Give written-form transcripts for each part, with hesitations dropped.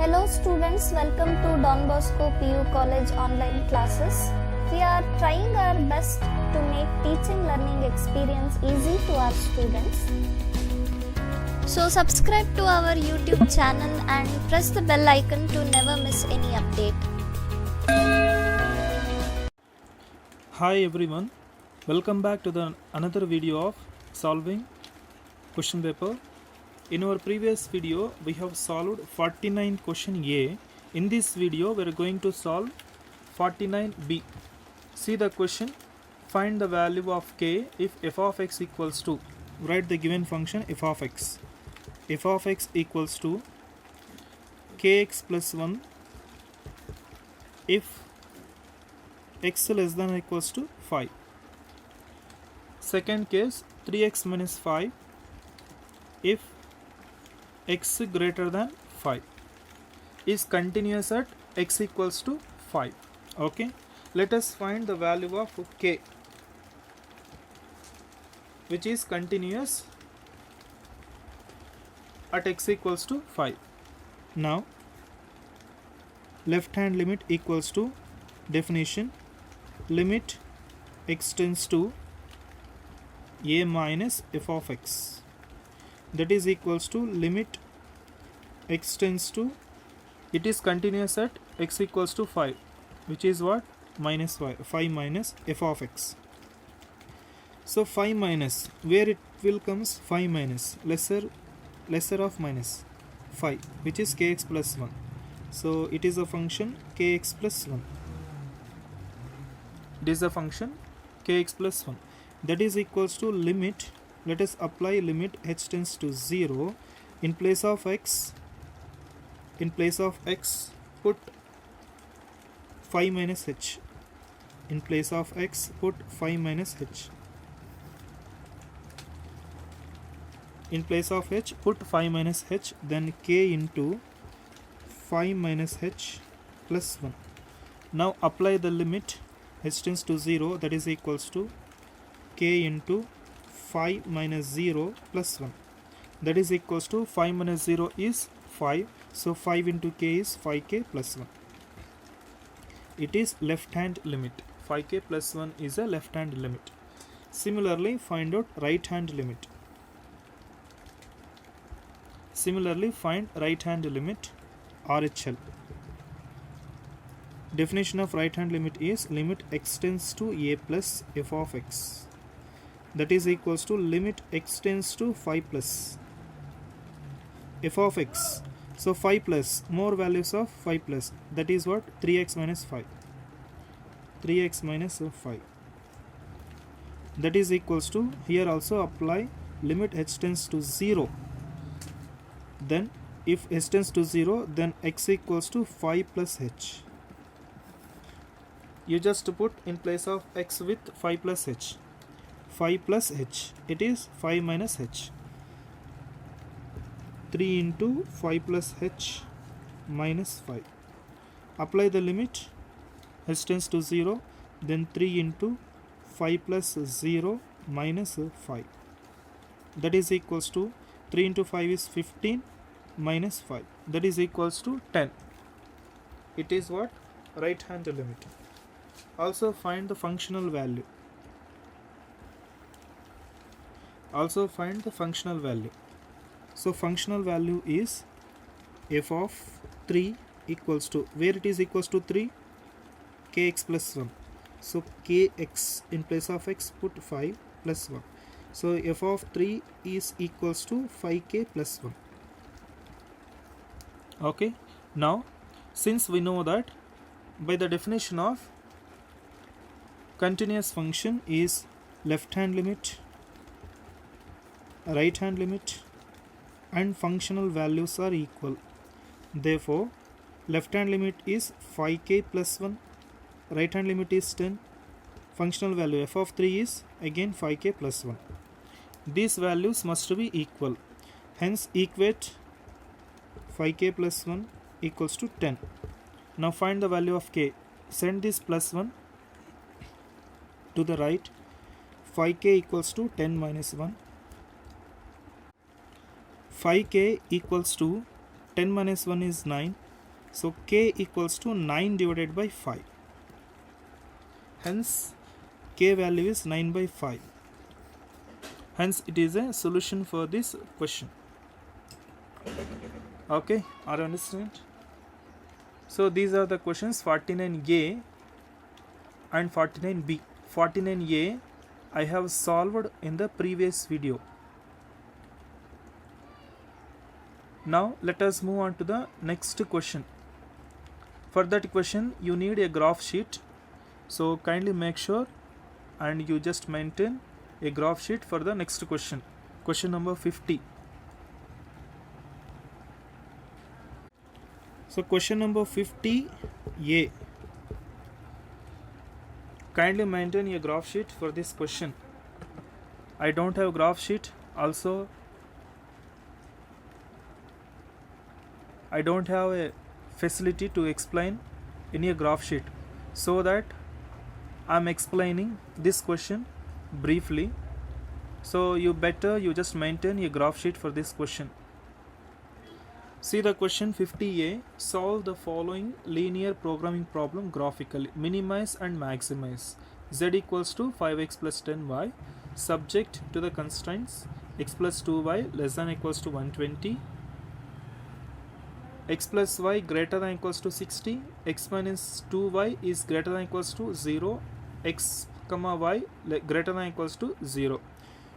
Hello students, welcome to Don Bosco PU College online classes. We are trying our best to make teaching learning experience easy to our students. So subscribe to our YouTube channel and press the bell icon to never miss any update. Hi everyone, welcome back to another video of solving question paper. In our previous video we have solved 49 question A. In this video we are going to solve 49B. See the question, find the value of k if f of x equals to, write the given function f of x. F of x equals to kx plus 1 if x less than or equals to 5. Second case, 3x minus 5 if x greater than 5 is continuous at x equals to 5. Okay, let us find the value of k which is continuous at x equals to 5. Now left hand limit equals to definition limit x tends to a minus f of x, that is equals to limit x tends to, it is continuous at x equals to 5, which is what, minus 5 minus f of x. So 5 minus, where it will comes 5 minus, lesser of minus 5, which is kx plus 1. So it is a function kx plus 1. It is a function kx plus 1, that is equals to limit, let us apply limit h tends to 0. In place of x put 5 minus h. In place of x put 5 minus h. In place of h put 5 minus h, then k into 5 minus h plus 1. Now apply the limit h tends to 0, that is equals to k into 5 minus 0 plus 1, that is equals to 5 minus 0 is 5, so 5 into k is 5k plus 1. It is left hand limit. 5k plus 1 is a left hand limit. Similarly find out right hand limit. Similarly find right hand limit RHL. Definition of right hand limit is limit x tends to a plus f of x, that is equals to limit x tends to 5 plus f of x. So 5 plus, more values of 5 plus, that is what, 3x minus 5. 3x minus 5, that is equals to, here also apply limit h tends to 0. Then if h tends to 0, then x equals to 5 plus h. You just put in place of x with 5 plus h. 5 plus h, it is 5 minus h. 3 into 5 plus h minus 5. Apply the limit h tends to 0, then 3 into 5 plus 0 minus 5, that is equals to 3 into 5 is 15 minus 5, that is equals to 10. It is what, right hand limit. Also find the functional value. So functional value is f of 3 equals to, where it is equals to 3, kx plus 1. So kx, in place of x put 5 plus 1. So f of 3 is equals to 5k plus 1. Okay, now since we know that by the definition of continuous function is left hand limit, right hand limit and functional values are equal, therefore left hand limit is 5k plus 1, right hand limit is 10, functional value f of 3 is again 5k plus 1. These values must be equal, hence equate 5k plus 1 equals to 10. Now find the value of k. Send this plus 1 to the right. 5k equals to 10 minus 1. 5k equals to 10 minus 1 is 9. So k equals to 9 divided by 5. Hence k value is 9 by 5. Hence it is a solution for this question. Okay, are you understand? So these are the questions 49A and 49B. 49A I have solved in the previous video. Now let us move on to the next question. For that question you need a graph sheet. So kindly make sure and you just maintain a graph sheet for the next question. Question number 50. So question number 50A. Kindly maintain a graph sheet for this question. I don't have graph sheet. Also I don't have a facility to explain in a graph sheet, so that I am explaining this question briefly. So you just maintain a graph sheet for this question. See the question 50A. Solve the following linear programming problem graphically. Minimize and maximize. Z equals to 5x plus 10y. Subject to the constraints x plus 2y less than equals to 120. X plus y greater than equals to 60. X minus 2y is greater than equals to 0. X comma y greater than equals to 0.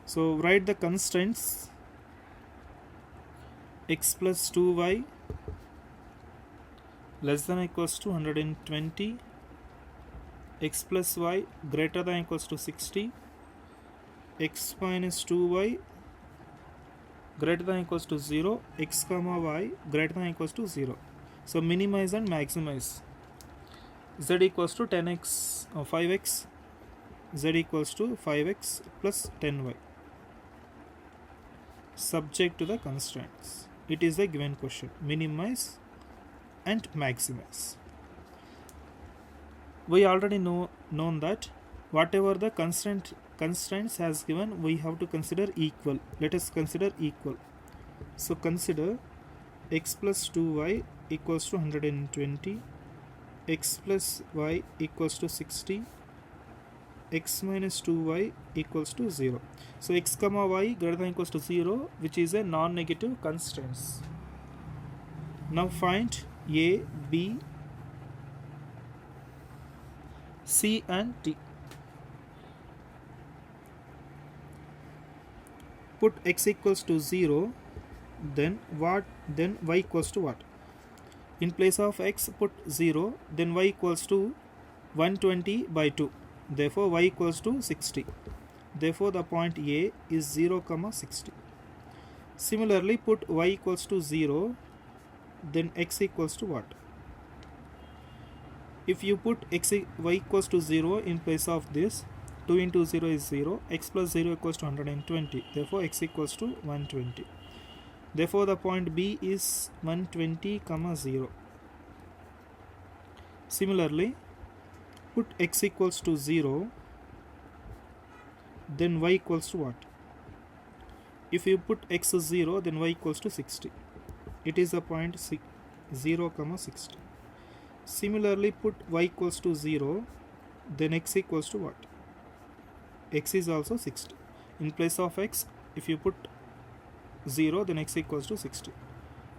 So write the constraints. X plus 2y less than equals to 120. X plus y greater than equals to 60. X minus 2y greater than equals to 0. X comma y greater than equals to 0. So minimize and maximize. Z equals to 10x or 5x. Z equals to 5x plus 10y. Subject to the constraints. It is a given question. Minimize and maximize. We already known that whatever the constraints has given, we have to consider equal. Let us consider equal. So consider x plus 2y equals to 120. X plus y equals to 60. X minus 2y equals to 0. So x comma y greater than equals to 0, which is a non-negative constraints. Now find a, b, c and d. Put x equals to 0, then what? Then y equals to what? In place of x put 0, then y equals to 120 by 2. Therefore y equals to 60. Therefore the point A is 0, 60. Similarly put y equals to 0, then x equals to what? If you put y equals to 0 in place of this, 2 into 0 is 0, x plus 0 equals to 120. Therefore x equals to 120. Therefore the point B is 120, 0. Similarly put x equals to 0, then y equals to what? If you put x is 0, then y equals to 60. It is the point 0, 60. Similarly put y equals to 0, then x equals to what? X is also 60. In place of x, if you put 0, then x equals to 60.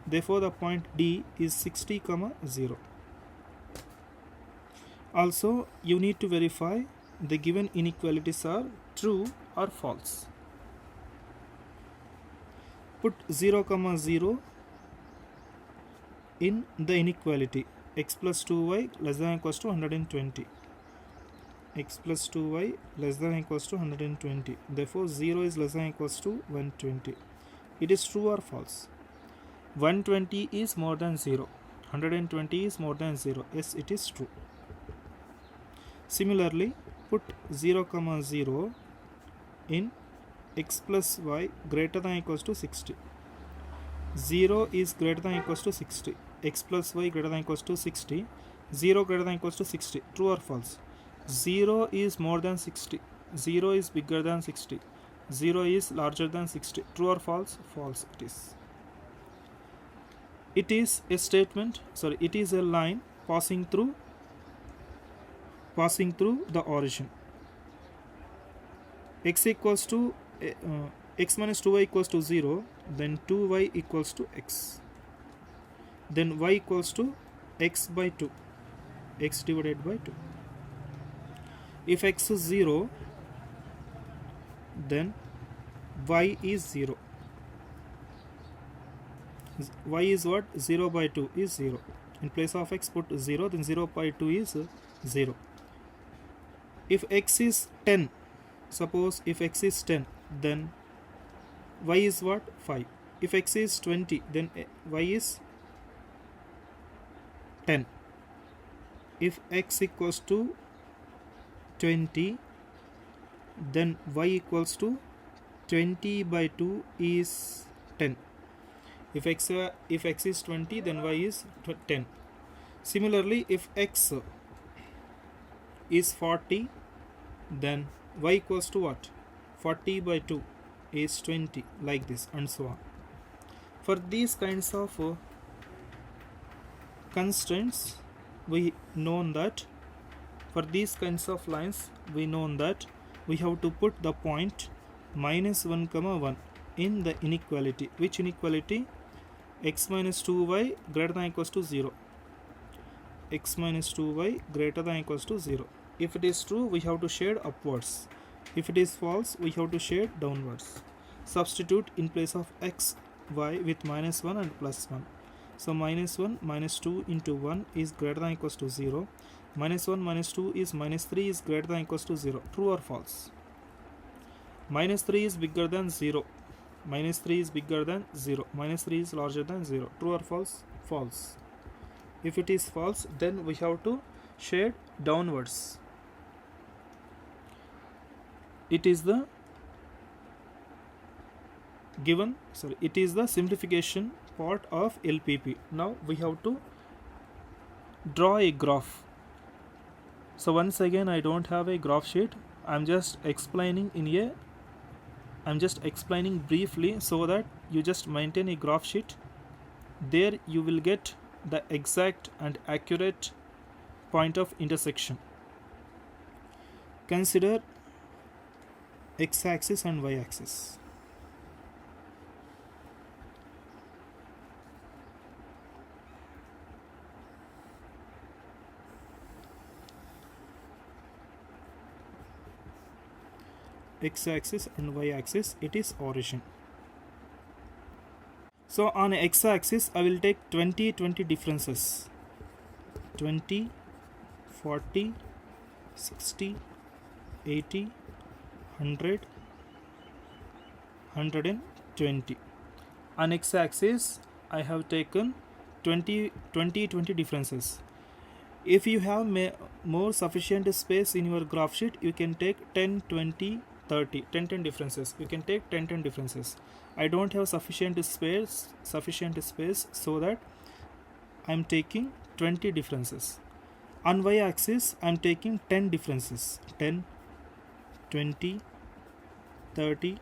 Therefore the point D is 60, 0. Also you need to verify the given inequalities are true or false. Put 0, 0 in the inequality. X plus 2y less than or equals to 120. X plus 2y less than or equals to 120. Therefore 0 is less than or equals to 120. It is true or false? 120 is more than 0. 120 is more than 0. Yes, it is true. Similarly, put 0, 0 in x plus y greater than or equals to 60. 0 is greater than or equals to 60. X plus y greater than or equals to 60. 0 greater than or equals to 60. True or false? 0 is more than 60. 0 is bigger than 60. 0 is larger than 60. True or false? False it is. it is a statement, sorry, it is a line passing through the origin. X equals to x minus 2y equals to 0, then 2y equals to x, then y equals to x by 2, x divided by 2. If x is 0, then y is 0. Y is what? 0 by 2 is 0. In place of x put 0, then 0 by 2 is 0. If x is 10, suppose if x is 10, then y is what? 5. If x is 20, then y is 10. If x equals to 20, then y equals to 20 by 2 is 10. If x is 20, then y is 10. Similarly, if x is 40, then y equals to what? 40 by 2 is 20, like this, and so on. For these kinds of constraints, we know that for these kinds of lines, we know that we have to put the point minus 1 comma 1 in the inequality. Which inequality? X minus 2y greater than or equals to 0. X minus 2y greater than or equals to 0. If it is true, we have to shade upwards. If it is false, we have to shade downwards. Substitute in place of x, y with minus 1 and plus 1. So minus 1 minus 2 into 1 is greater than or equals to 0. Minus 1 minus 2 is minus 3 is greater than or equals to 0. True or false? Minus 3 is bigger than 0. Minus 3 is bigger than 0. Minus 3 is larger than 0. True or false? False. If it is false, then we have to shade downwards. It is the it is the simplification part of LPP. Now we have to draw a graph. So once again, I don't have a graph sheet. I'm just explaining briefly so that you just maintain a graph sheet. There you will get the exact and accurate point of intersection. Consider x-axis and y-axis. X-axis and y-axis, it is origin. So on x-axis, I will take 20 differences. 20, 40, 60, 80, 100, 120. On x-axis, I have taken 20 differences. If you have more sufficient space in your graph sheet, you can take 10, 20, 30, 10 differences. You can take 10 differences. I don't have sufficient space, so that I'm taking 20 differences. On y-axis, I'm taking 10 differences. 10, 20, 30,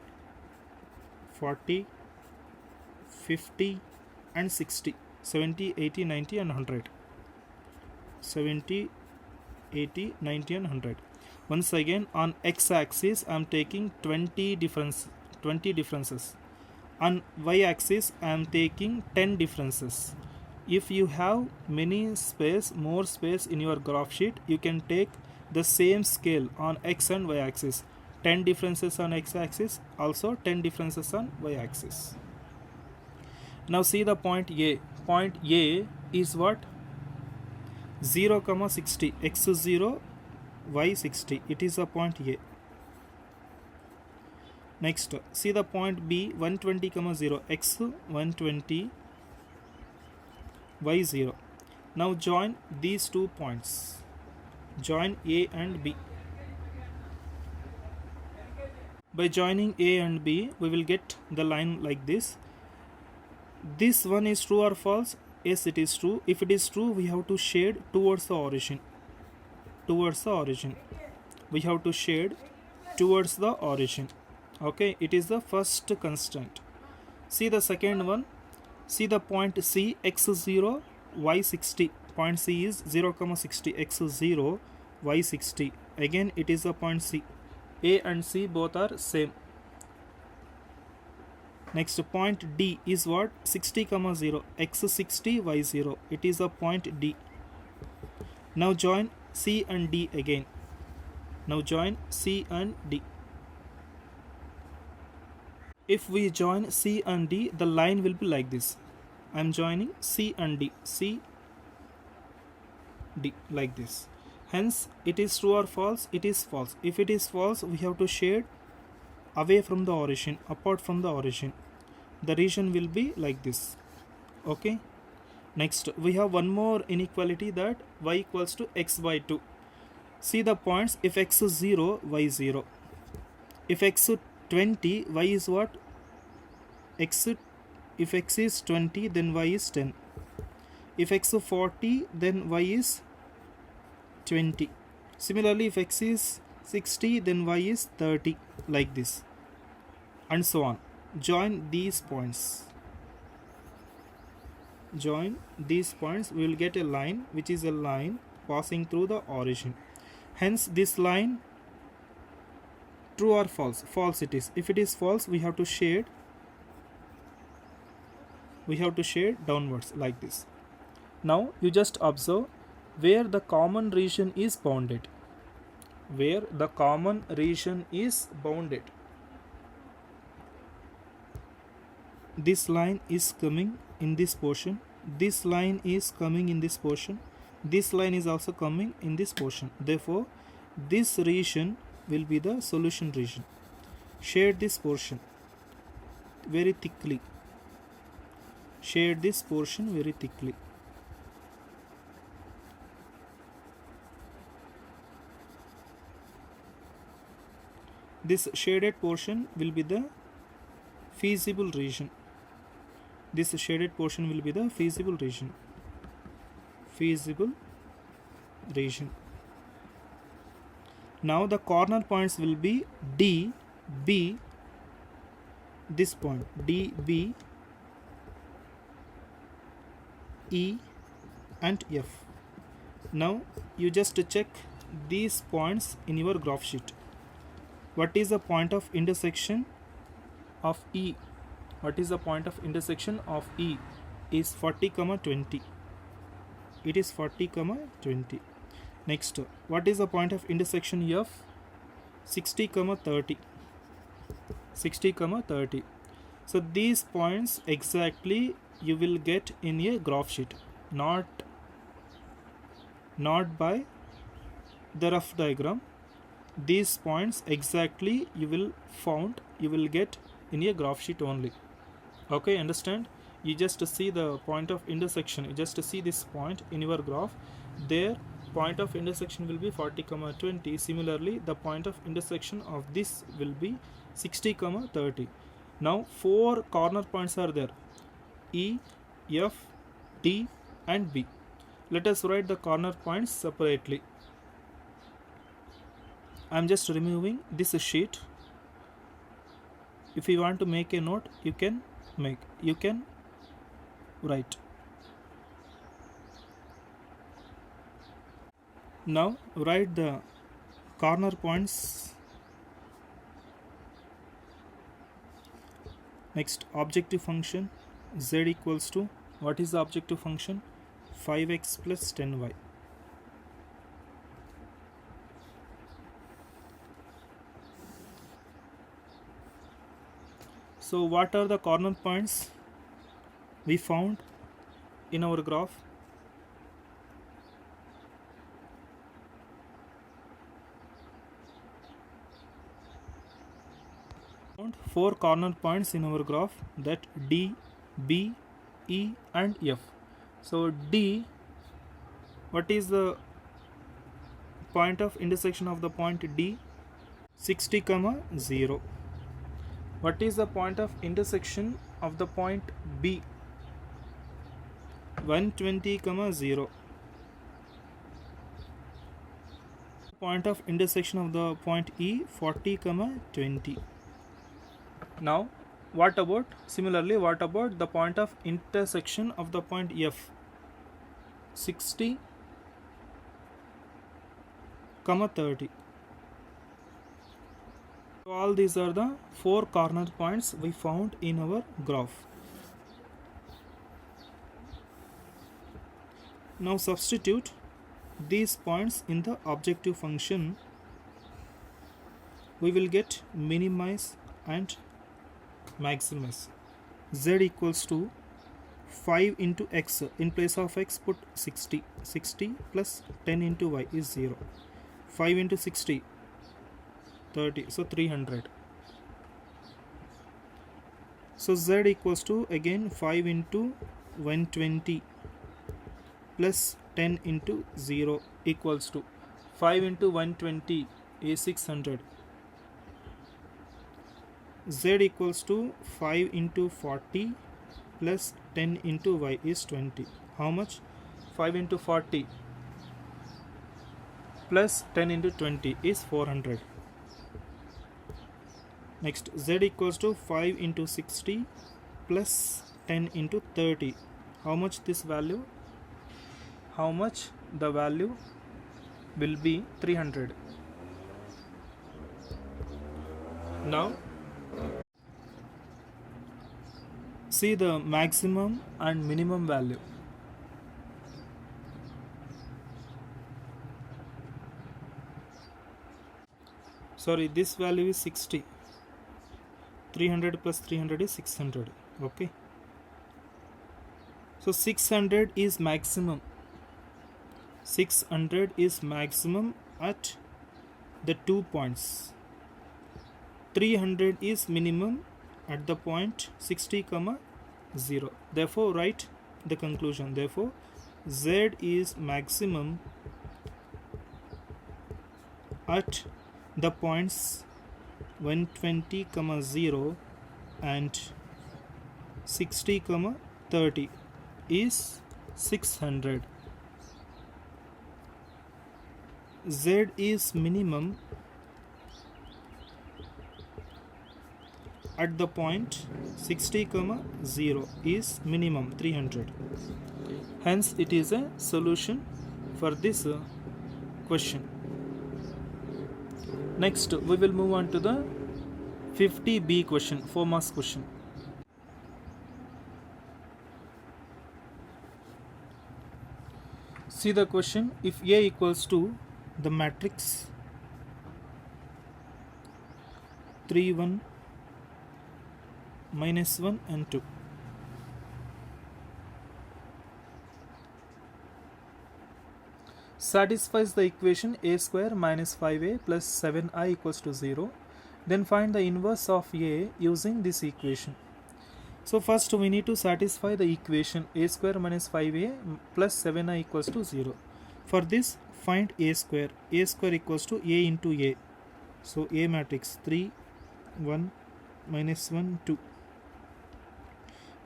40, 50 and 60, 70, 80, 90 and 100. 70, 80, 90 and 100. Once again, on x-axis, I am taking 20 differences. On y-axis, I am taking 10 differences. If you have more space in your graph sheet, you can take the same scale on x and y-axis. 10 differences on x-axis, also 10 differences on y-axis. Now see the point A. Point A is what? 0, 60. X is 0, y 60. It is a point A. Next, see the point B, 120, 0. X 120, y 0. Now join these 2 points. Join A and B. By joining A and B, we will get the line like this. This one is true or false? Yes, it is true. If it is true, we have to shade towards the origin. We have to shade towards the origin. Okay, it is the first constraint. See the second one. See the point C, x is 0, y 60. Point C is 0, 60, x is 0, y 60. Again it is a point C. A and C both are same. Next point D is what? 60, 0, x 60, y 0. It is a point D. Now join C and D again. Now join C and D. If we join C and D, the line will be like this. I am joining C and D. C, D, like this. Hence, it is true or false? It is false. If it is false, we have to shade away from the origin, apart from the origin. The region will be like this. Okay. Next, we have one more inequality, that y equals to x by 2. See the points. If x is 0, y 0. If x is 20, y is what? If x is 20, then y is 10. If x is 40, then y is 20. Similarly, if x is 60, then y is 30, like this, and so on. Join these points. Join these points, we will get a line, which is a line passing through the origin. Hence, this line, true or false? False it is. If it is false, we have to shade downwards like this. Now you just observe where the common region is bounded. Where the common region is bounded. This line is coming in this portion. This line is coming in this portion. This line is also coming in this portion. Therefore, this region will be the solution region. Shade this portion very thickly. Shade this portion very thickly. This shaded portion will be the feasible region. This shaded portion will be the feasible region. Feasible region. Now the corner points will be D, B, this point, D, B, E and F. Now you just check these points in your graph sheet. What is the point of intersection of E? What is the point of intersection of E? Is 40, 20. It is 40, 20. Next, what is the point of intersection F? 60, 30. 60, 30. So these points exactly you will get in a graph sheet, not by the rough diagram. These points exactly you will get in a graph sheet only. Okay, understand? You just see the point of intersection. You just see this point in your graph. Their point of intersection will be 40, 20. Similarly, the point of intersection of this will be 60, 30. Now 4 corner points are there: E, F, D and B. Let us write the corner points separately. I am just removing this sheet. If you want to make a note, you can write. Now write the corner points. Next, objective function z equals to, what is the objective function? 5x plus 10y. So what are the corner points we found in our graph? Found 4 corner points in our graph, that D, B, E and F. So D, what is the point of intersection of the point D? 60, 0. What is the point of intersection of the point B? 120, 0. Point of intersection of the point E, 40, 20. Now what about the point of intersection of the point F? 60, 30. So all these are the 4 corner points we found in our graph. Now substitute these points in the objective function. We will get minimize and maximize. Z equals to 5 into x. In place of x put 60. 60 plus 10 into y is 0. 5 into 60, 30. So 300. So z equals to again 5 into 120 plus 10 into 0 equals to 5 into 120 is 600. Z equals to 5 into 40 plus 10 into y is 20. How much? 5 into 40 plus 10 into 20 is 400. Next, z equals to 5 into 60 plus 10 into 30. How much this value? How much the value will be? 300. Now see the maximum and minimum value. Sorry, this value is 60. 300 plus 300 is 600. Okay. So 600 is maximum. 600 is maximum at the 2 points. 300 is minimum at the point 60, 0. Therefore, write the conclusion. Therefore, Z is maximum at the points 120, 0 and 60, 30 is 600. Z is minimum at the point 60, 0 is minimum 300. Hence, it is a solution for this question. Next, we will move on to the 50B question, 4 marks question. See the question. If A equals to the matrix 3, 1, minus 1 and 2. Satisfies the equation a square minus 5a plus 7i equals to 0. Then find the inverse of a using this equation. So first we need to satisfy the equation a square minus 5a plus 7i equals to 0. For this, find a square. A square equals to a into a. So A matrix 3, 1, minus 1, 2.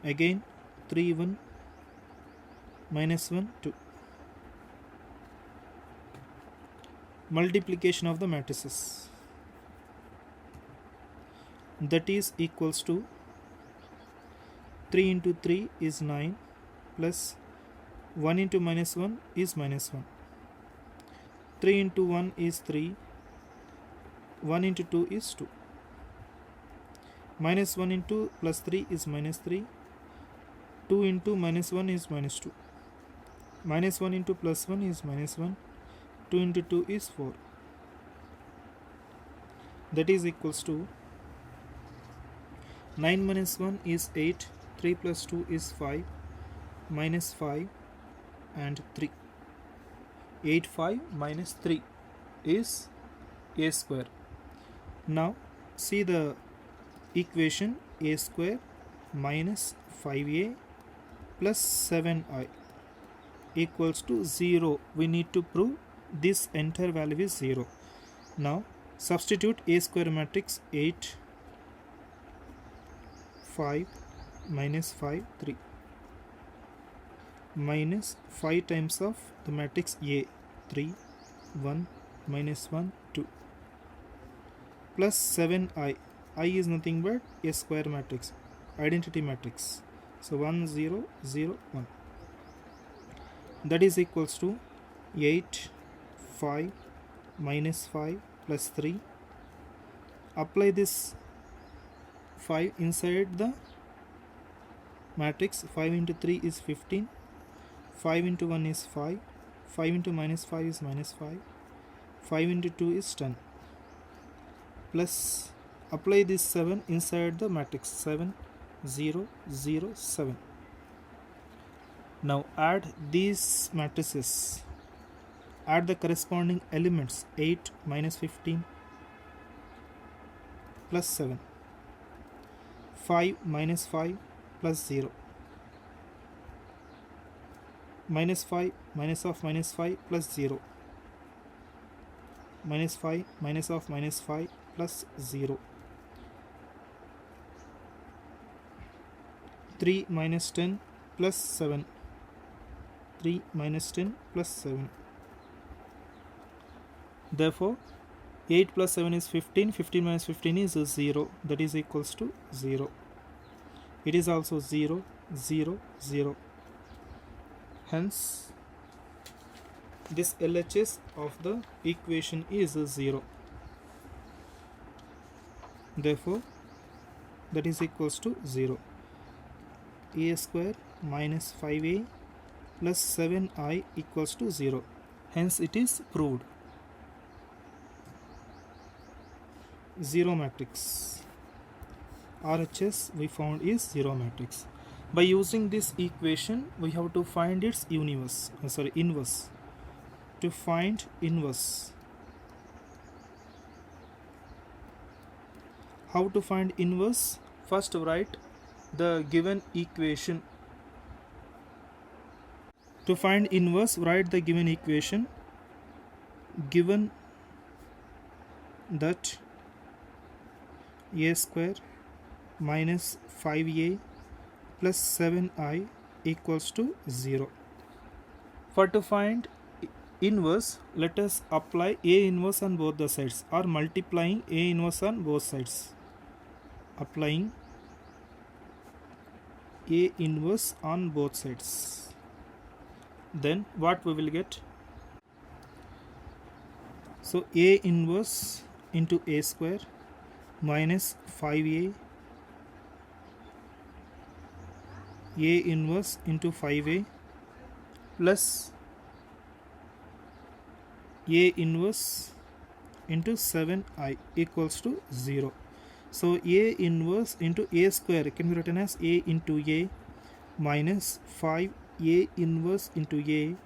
Again 3, 1, minus 1, 2. Multiplication of the matrices, that is equals to 3 into 3 is 9 plus 1 into minus 1 is minus 1. 3 into 1 is 3. 1 into 2 is 2. Minus 1 into plus 3 is minus 3. 2 into minus 1 is minus 2. Minus 1 into plus 1 is minus 1. 2 into 2 is 4. That is equals to 9 minus 1 is 8. 3 plus 2 is 5. Minus 5 and 3. 8, 5 minus 3 is a square. Now see the equation a square minus 5a plus 7i equals to 0. We need to prove this entire value is 0. Now substitute a square matrix 8, 5, minus 5, 3. Minus 5 times of the matrix A, 3, 1, minus 1, 2. Plus 7i. I is nothing but a square matrix, identity matrix. So 1 0 0 1, that is equals to 8 5 minus 5 plus 3. Apply this 5 inside the matrix. 5 into 3 is 15, 5 into 1 is 5, 5 into minus 5 is minus 5, 5 into 2 is 10, plus apply this 7 inside the matrix. 7 0 0 7. Now add these matrices, add the corresponding elements. 8 minus 15 plus 7, 5 minus 5 plus 0, minus 5 minus of minus 5 plus 0, minus 5 minus of minus 5 plus 0, 3 minus 10 plus 7, 3 minus 10 plus 7. Therefore 8 plus 7 is 15, 15 minus 15 is 0, that is equals to 0. It is also 0 0 0. Hence this LHS of the equation is 0. Therefore that is equals to 0. A square minus 5a plus 7i equals to 0. Hence it is proved. Zero matrix. RHS we found is zero matrix. By using this equation we have to find its inverse. To find inverse. How to find inverse? First write the given equation. To find inverse, write the given equation. Given that a square minus 5a plus 7i equals to 0. For to find inverse, let us apply A inverse on both the sides, or multiplying A inverse on both sides. Applying A inverse on both sides. Then what we will get? So A inverse into A square minus 5a, A inverse into 5a plus A inverse into 7i equals to 0. So A inverse into A square can be written as A into A minus 5a inverse into A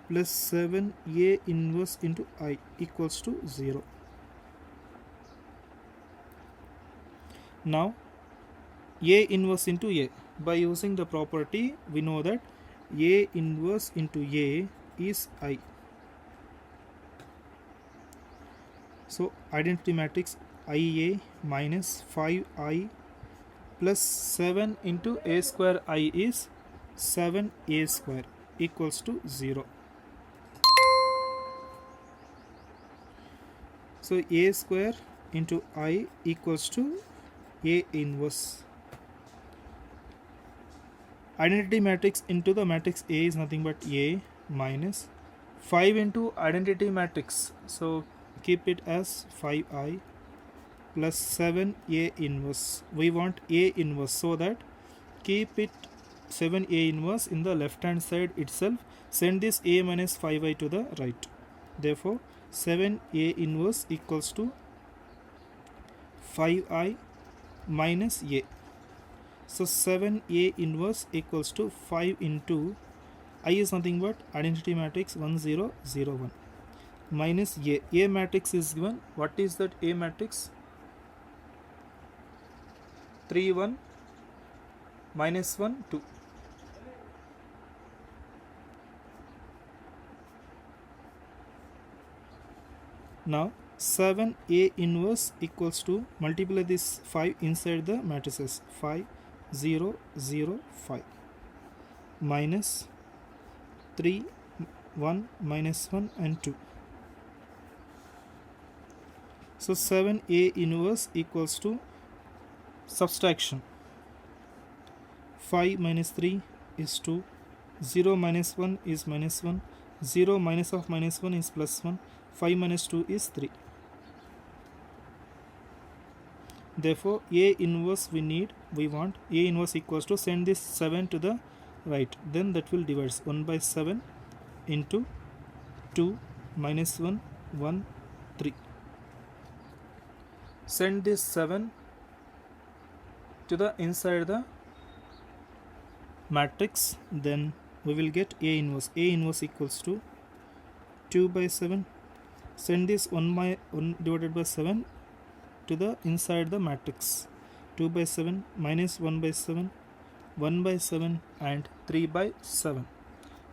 plus 7a inverse into I equals to 0. Now A inverse into A. By using the property we know that A inverse into A is I. So identity matrix IA minus 5I plus 7 into A square I is 7A square equals to 0. So A square into I equals to A inverse. Identity matrix into the matrix A is nothing but A minus 5 into identity matrix. So keep it as 5i plus 7a inverse. We want A inverse, so that keep it 7a inverse in the left hand side itself. Send this A minus 5i to the right. Therefore 7a inverse equals to 5i minus A. So 7a inverse equals to 5 into I is nothing but identity matrix 1 0 0 1 minus A. A matrix is given. What is that A matrix? 3 1 minus 1 2. Now 7a inverse equals to, multiply this 5 inside the matrices. 5 0 0 5 minus 3 1 minus 1 and 2. So 7a inverse equals to subtraction. 5 minus 3 is 2, 0 minus 1 is minus 1, 0 minus of minus 1 is plus 1, 5 minus 2 is 3. Therefore A inverse we want A inverse equals to, send this 7 to the right, then that will divide 1 by 7 into 2 minus 1 1 3. Send this 7 to the inside the matrix, then we will get A inverse. A inverse equals to 2 by 7. Send this 1 divided by 7 to the inside the matrix. 2 by 7 minus 1 by 7, 1 by 7 and 3 by 7,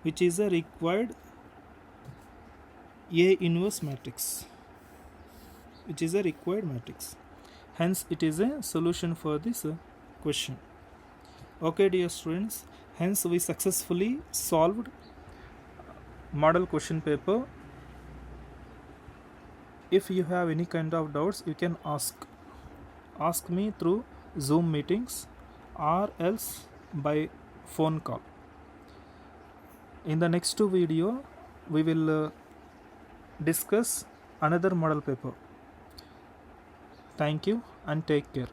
which is a required A inverse matrix, which is a required matrix. Hence it is a solution for this question. Okay dear students, hence we successfully solved model question paper. If you have any kind of doubts, you can ask me through Zoom meetings or else by phone call. In the next video we will discuss another model paper. Thank you and take care.